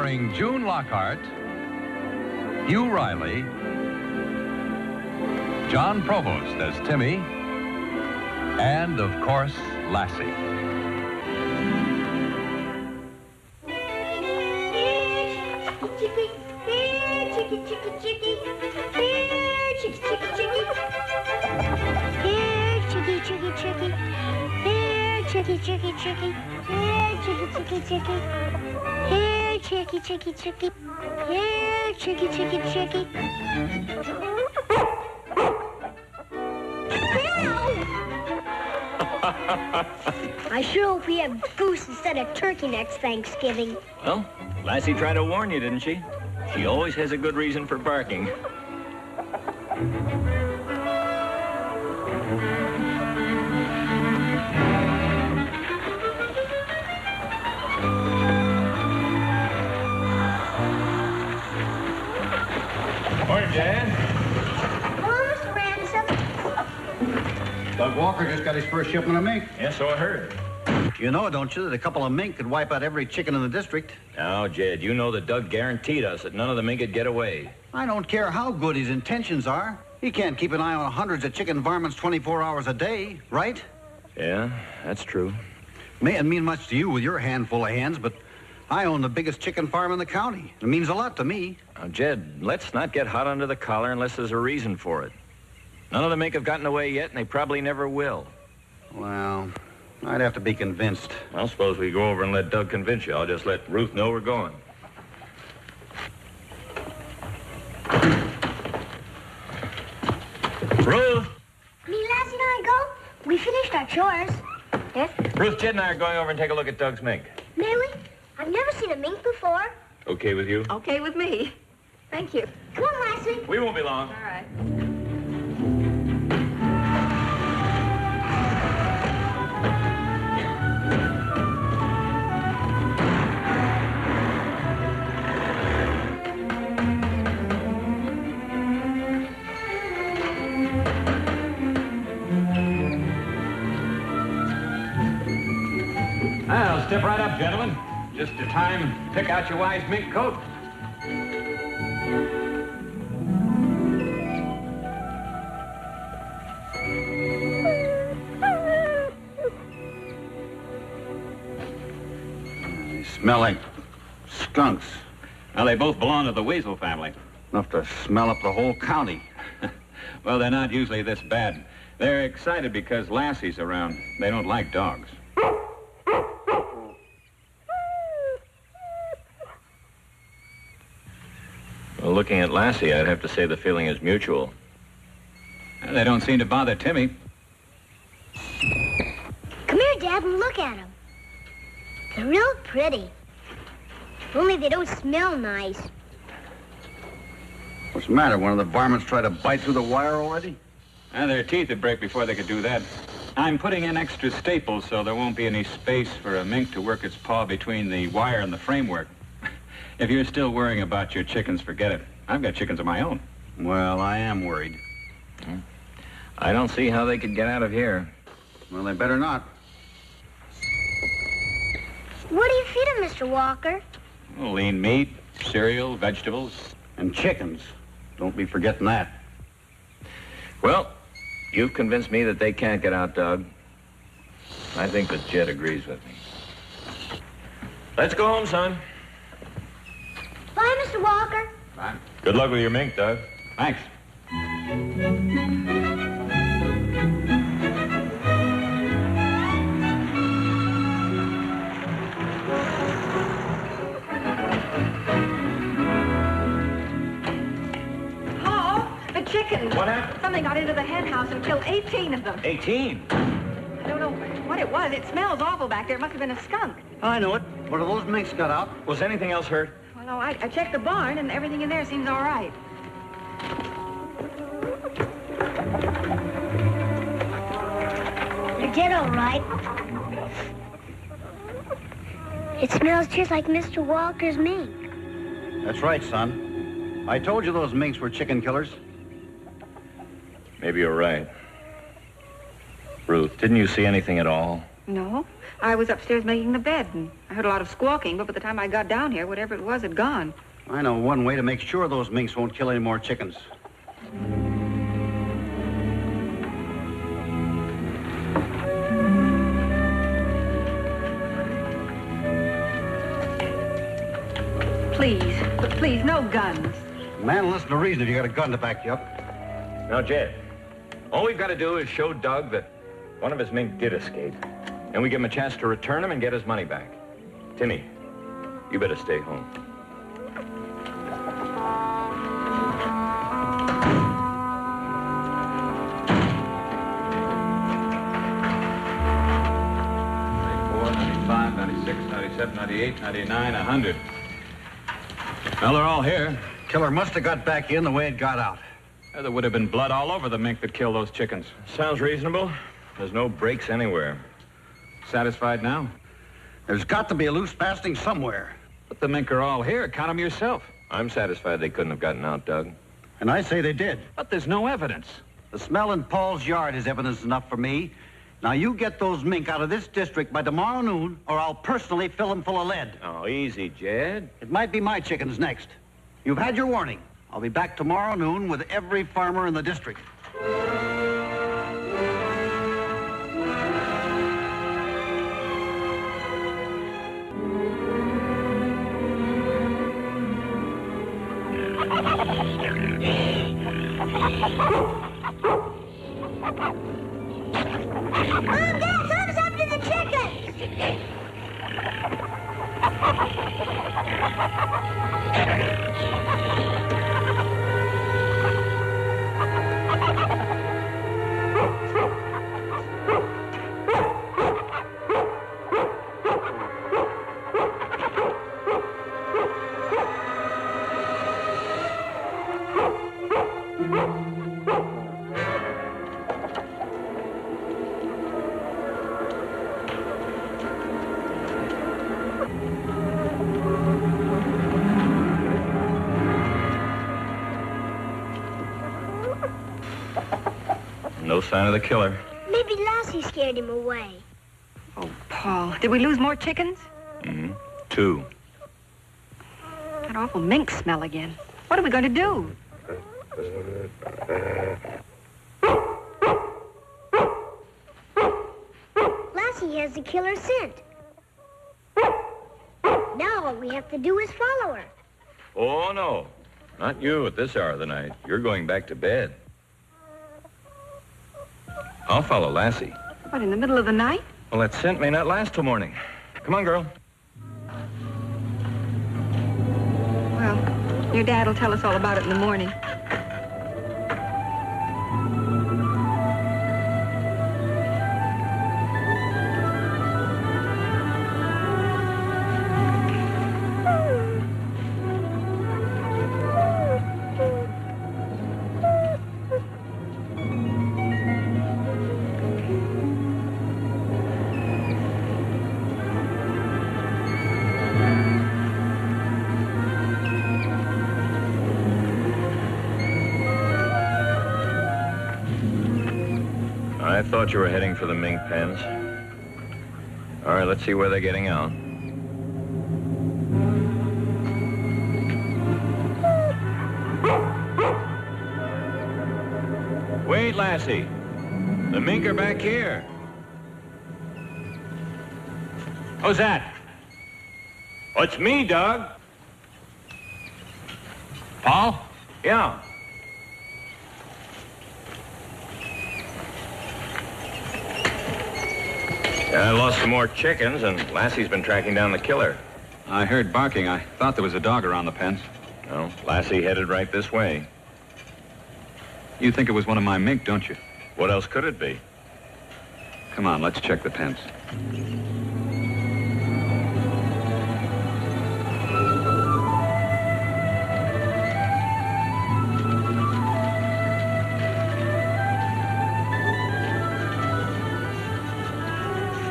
Starring June Lockhart, Hugh Riley, John Provost as Timmy, and, of course, Lassie. Chicky, chicky, chicky. Here, chicky, chicky, chicky. Here, chicky, chicky, chicky. Here, chicky, chicky, chicky. I sure hope we have goose instead of turkey next Thanksgiving. Well, Lassie tried to warn you, didn't she? She always has a good reason for barking. Morning, Jan. Hello, Mr. Ransom. Doug Walker just got his first shipment of mink. Yes, so I heard. You know, don't you, that a couple of mink could wipe out every chicken in the district? Now, Jed, you know that Doug guaranteed us that none of the mink could get away. I don't care how good his intentions are. He can't keep an eye on hundreds of chicken varmints 24 hours a day, right? Yeah, that's true. Mayn't mean much to you with your handful of hens, but I own the biggest chicken farm in the county. It means a lot to me. Now, Jed, let's not get hot under the collar unless there's a reason for it. None of the mink have gotten away yet, and they probably never will. Well, I'd have to be convinced. I suppose we go over and let Doug convince you. I'll just let Ruth know we're going. Ruth! Me, Lassie, and I go. We finished our chores. Yes? Ruth, Jed and I are going over and take a look at Doug's mink. May we? I've never seen a mink before. Okay with you? Okay with me. Thank you. Come on, Lassie. We won't be long. All right. Well, step right up, gentlemen. Just the time to pick out your wife's mink coat. They smell like skunks. Well, they both belong to the weasel family. Enough to smell up the whole county. Well, they're not usually this bad. They're excited because Lassie's around. They don't like dogs. Well, looking at Lassie, I'd have to say the feeling is mutual. Well, they don't seem to bother Timmy. Come here, Dad, and look at them. They're real pretty. Only they don't smell nice. What's the matter? One of the varmints tried to bite through the wire already? And their teeth would break before they could do that. I'm putting in extra staples so there won't be any space for a mink to work its paw between the wire and the framework. If you're still worrying about your chickens, forget it. I've got chickens of my own. Well, I am worried. I don't see how they could get out of here. Well, they better not. What do you feed them, Mr. Walker? Well, lean meat, cereal, vegetables. And chickens. Don't be forgetting that. Well, you've convinced me that they can't get out, Doug. I think that Jed agrees with me. Let's go home, son. Bye, Mr. Walker. Bye. Good luck with your mink, Doug. Thanks. Chickens. What happened? Something got into the hen house and killed 18 of them. 18? I don't know what it was. It smells awful back there. It must have been a skunk. I know it. What have those minks got out? Was anything else hurt? Well, no, I checked the barn and everything in there seems all right. They're dead all right. It smells just like Mr. Walker's mink. That's right, son. I told you those minks were chicken killers. Maybe you're right. Ruth, didn't you see anything at all? No. I was upstairs making the bed, and I heard a lot of squawking, but by the time I got down here, whatever it was had gone. I know one way to make sure those minks won't kill any more chickens. Please, but please, no guns. Man, listen to reason if you got a gun to back you up. Now, Jed, all we've got to do is show Doug that one of his mink did escape, and we give him a chance to return him and get his money back. Timmy, you better stay home. $98, $99, $100. Well, they're all here. Killer must have got back in the way it got out. There would have been blood all over the mink that killed those chickens. Sounds reasonable. There's no breaks anywhere. Satisfied now? There's got to be a loose passing somewhere. But the mink are all here. Count them yourself. I'm satisfied they couldn't have gotten out, Doug. And I say they did. But there's no evidence. The smell in Paul's yard is evidence enough for me. Now, you get those mink out of this district by tomorrow noon, or I'll personally fill them full of lead. Oh, easy, Jed. It might be my chickens next. You've had your warning. I'll be back tomorrow noon with every farmer in the district. Mom, Dad, thumbs up to the chickens! No sign of the killer. Maybe Lassie scared him away. Oh, Paul, did we lose more chickens? Mm-hmm. 2. That awful mink smell again. What are we going to do? Lassie has the killer scent. Now all we have to do is follow her. Oh, no. Not you at this hour of the night. You're going back to bed. I'll follow Lassie. What, in the middle of the night? Well, that scent may not last till morning. Come on, girl. Well, your dad will tell us all about it in the morning. I thought you were heading for the mink pens. All right, let's see where they're getting out. Wait, Lassie. The mink are back here. Who's that? Oh, it's me, Doug. Paul? Yeah. I lost some more chickens, and Lassie's been tracking down the killer. I heard barking. I thought there was a dog around the pens. No, Lassie headed right this way. You think it was one of my mink, don't you? What else could it be? Come on, let's check the pens.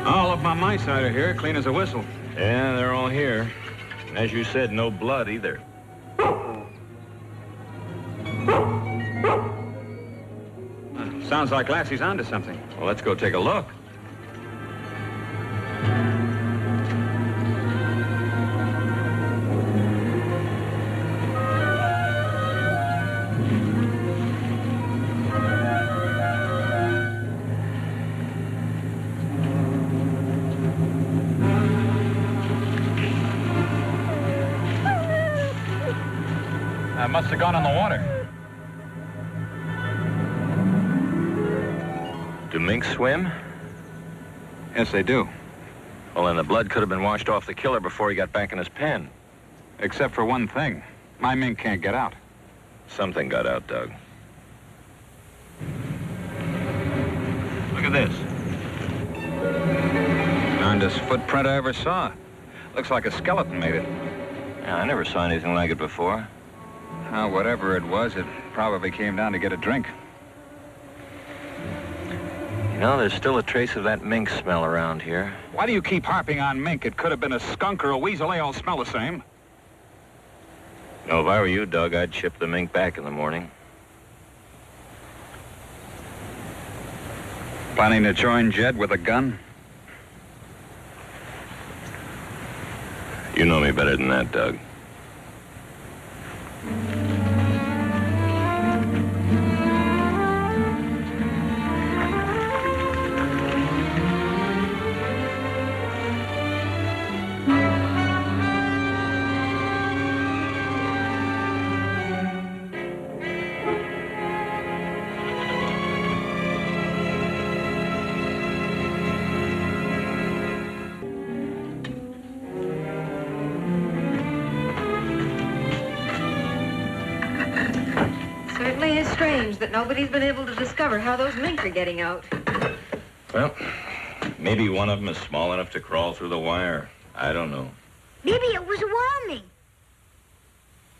All of my mice out of here, clean as a whistle. Yeah, they're all here. And as you said, no blood either. Sounds like Lassie's onto something. Well, let's go take a look. I must have gone on the water. Do minks swim? Yes, they do. Well, then the blood could have been washed off the killer before he got back in his pen. Except for one thing. My mink can't get out. Something got out, Doug. Look at this. Darndest footprint I ever saw. Looks like a skeleton made it. Yeah, I never saw anything like it before. Well, whatever it was, it probably came down to get a drink. You know, there's still a trace of that mink smell around here. Why do you keep harping on mink? It could have been a skunk or a weasel. They all smell the same. No, if I were you, Doug, I'd ship the mink back in the morning. Planning to join Jed with a gun? You know me better than that, Doug. Certainly is strange that nobody's been able to discover how those mink are getting out. Well, maybe one of them is small enough to crawl through the wire. I don't know. Maybe it was a wild mink.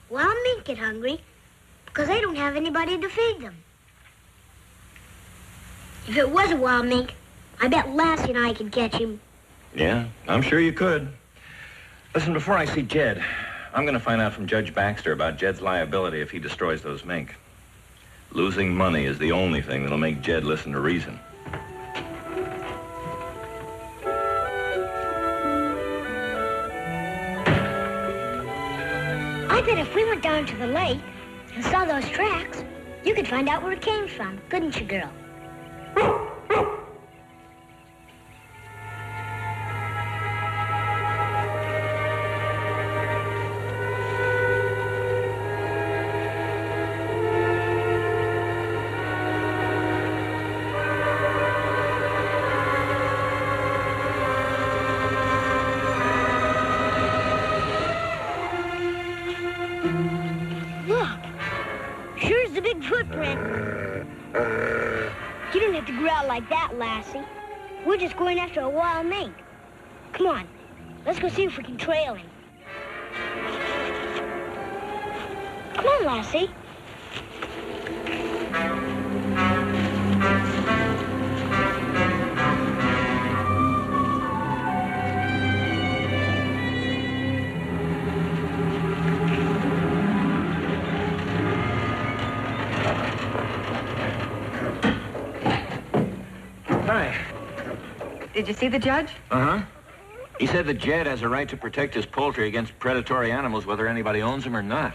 Wild mink get hungry because they don't have anybody to feed them. If it was a wild mink, I bet Lassie and I could catch him. Yeah, I'm sure you could. Listen, before I see Jed, I'm going to find out from Judge Baxter about Jed's liability if he destroys those mink. Losing money is the only thing that'll make Jed listen to reason. I bet if we went down to the lake and saw those tracks, you could find out where it came from, couldn't you, girl? Sure's the big footprint. You don't have to growl like that, Lassie. We're just going after a wild mink. Come on, let's go see if we can trail him. Come on, Lassie. Hi. Did you see the judge? Uh-huh. He said that Jed has a right to protect his poultry against predatory animals, whether anybody owns them or not.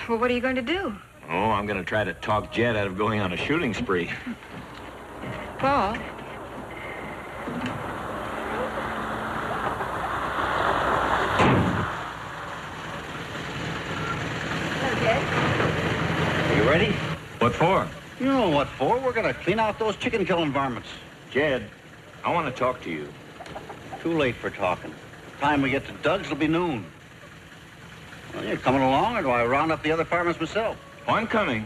Well, what are you going to do? Oh, I'm going to try to talk Jed out of going on a shooting spree. Paul? Hello, Jed. Are you ready? What for? You know what for. We're going to clean out those chicken-killing varmints. Jed, I want to talk to you. Too late for talking. Time we get to Doug's, it'll be noon. Well, you coming along, or do I round up the other farmers myself? Oh, I'm coming.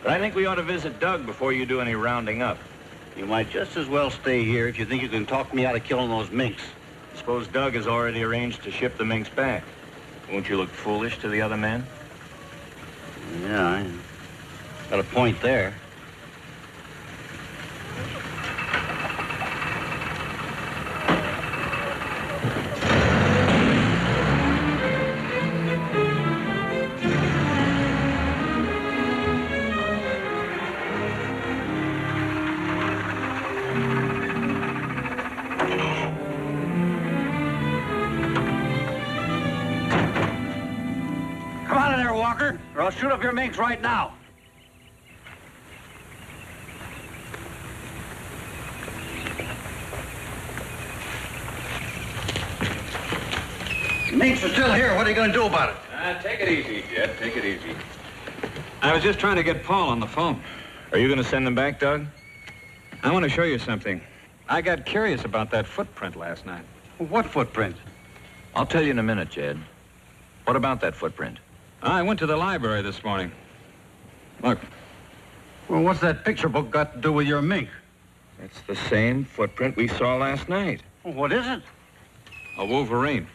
But I think we ought to visit Doug before you do any rounding up. You might just as well stay here if you think you can talk me out of killing those minks. Suppose Doug has already arranged to ship the minks back. Won't you look foolish to the other men? Yeah, I got a point there. Come on in there, Walker, or I'll shoot up your minks right now. Minks are still here. What are you going to do about it? Take it easy, Jed. Take it easy. I was just trying to get Paul on the phone. Are you going to send them back, Doug? I want to show you something. I got curious about that footprint last night. What footprint? I'll tell you in a minute, Jed. What about that footprint? I went to the library this morning. Look, Well, what's that picture book got to do with your mink? It's the same footprint we saw last night. Well, what is it? a wolverine.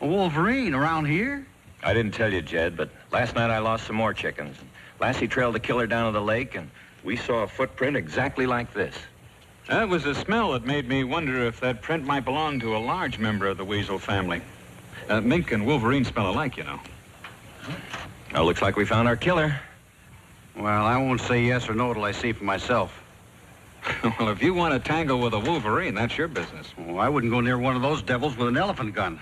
A wolverine around here? I didn't tell you, Jed, but last night I lost some more chickens. Lassie trailed the killer down to the lake, and we saw a footprint exactly like this. That was the smell that made me wonder if that print might belong to a large member of the weasel family. Mink and wolverine smell alike, you know. Well, looks like we found our killer. Well, I won't say yes or no till I see for myself. Well, if you want to tangle with a wolverine, that's your business. Oh, I wouldn't go near one of those devils with an elephant gun.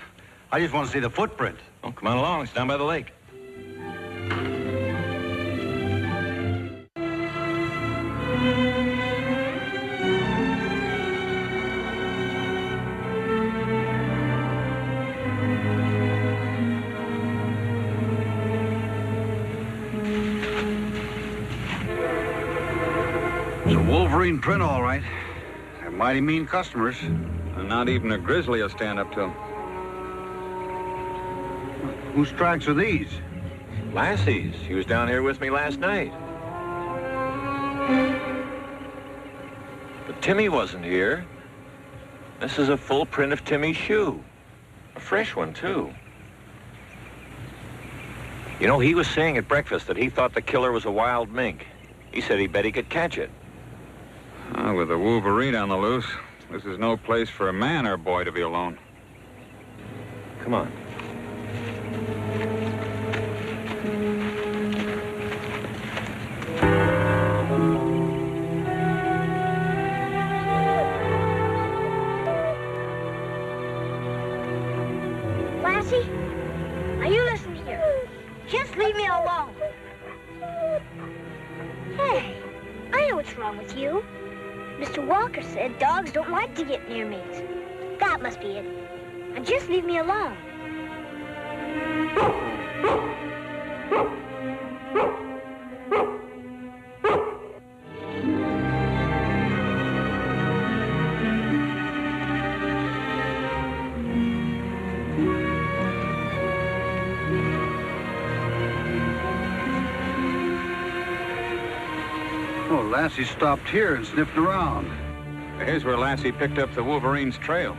I just want to see the footprint. Oh, come on along. It's down by the lake. It's a wolverine print, all right. They're mighty mean customers. And not even a grizzly will stand up to 'em. Whose tracks are these? Lassie's. She was down here with me last night. But Timmy wasn't here. This is a full print of Timmy's shoe. A fresh one, too. You know, he was saying at breakfast that he thought the killer was a wild mink. He said he bet he could catch it. With a wolverine on the loose, this is no place for a man or boy to be alone. Come on. Lassie, now you listen here. Just leave me alone. Hey, I know what's wrong with you. Mr. Walker said dogs don't like to get near me. That must be it. Now just leave me alone. Oh, Lassie stopped here and sniffed around. Here's where Lassie picked up the wolverine's trail.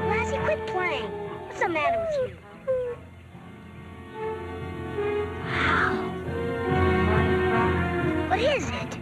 Lassie, quit playing. What's the matter with you? Wow. What is it?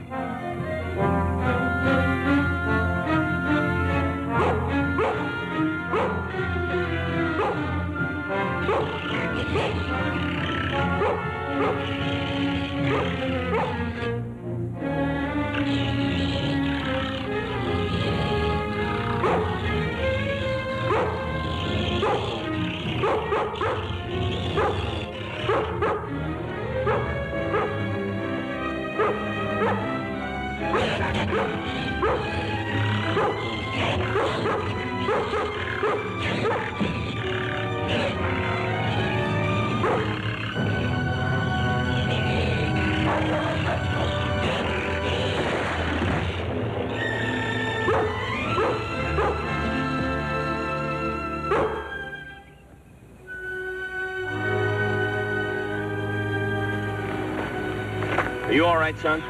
Are you all right, son?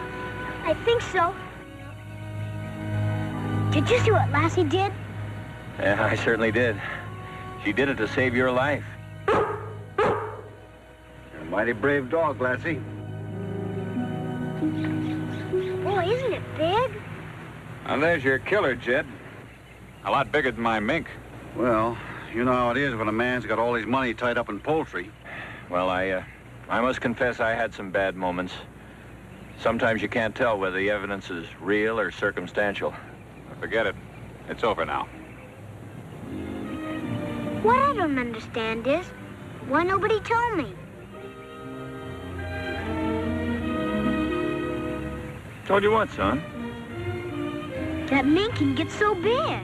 I think so. Did you see what Lassie did? Yeah, I certainly did. She did it to save your life. You're a mighty brave dog, Lassie. Boy, isn't it big? Well, there's your killer, Jed. A lot bigger than my mink. Well, you know how it is when a man's got all his money tied up in poultry. Well, I must confess I had some bad moments. Sometimes you can't tell whether the evidence is real or circumstantial. Forget it. It's over now. What I don't understand is why nobody told me. Told you what, son? That mink can get so big.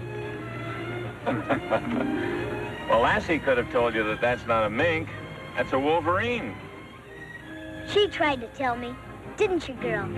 Well, Lassie could have told you that that's not a mink. That's a wolverine. She tried to tell me, didn't you, girl?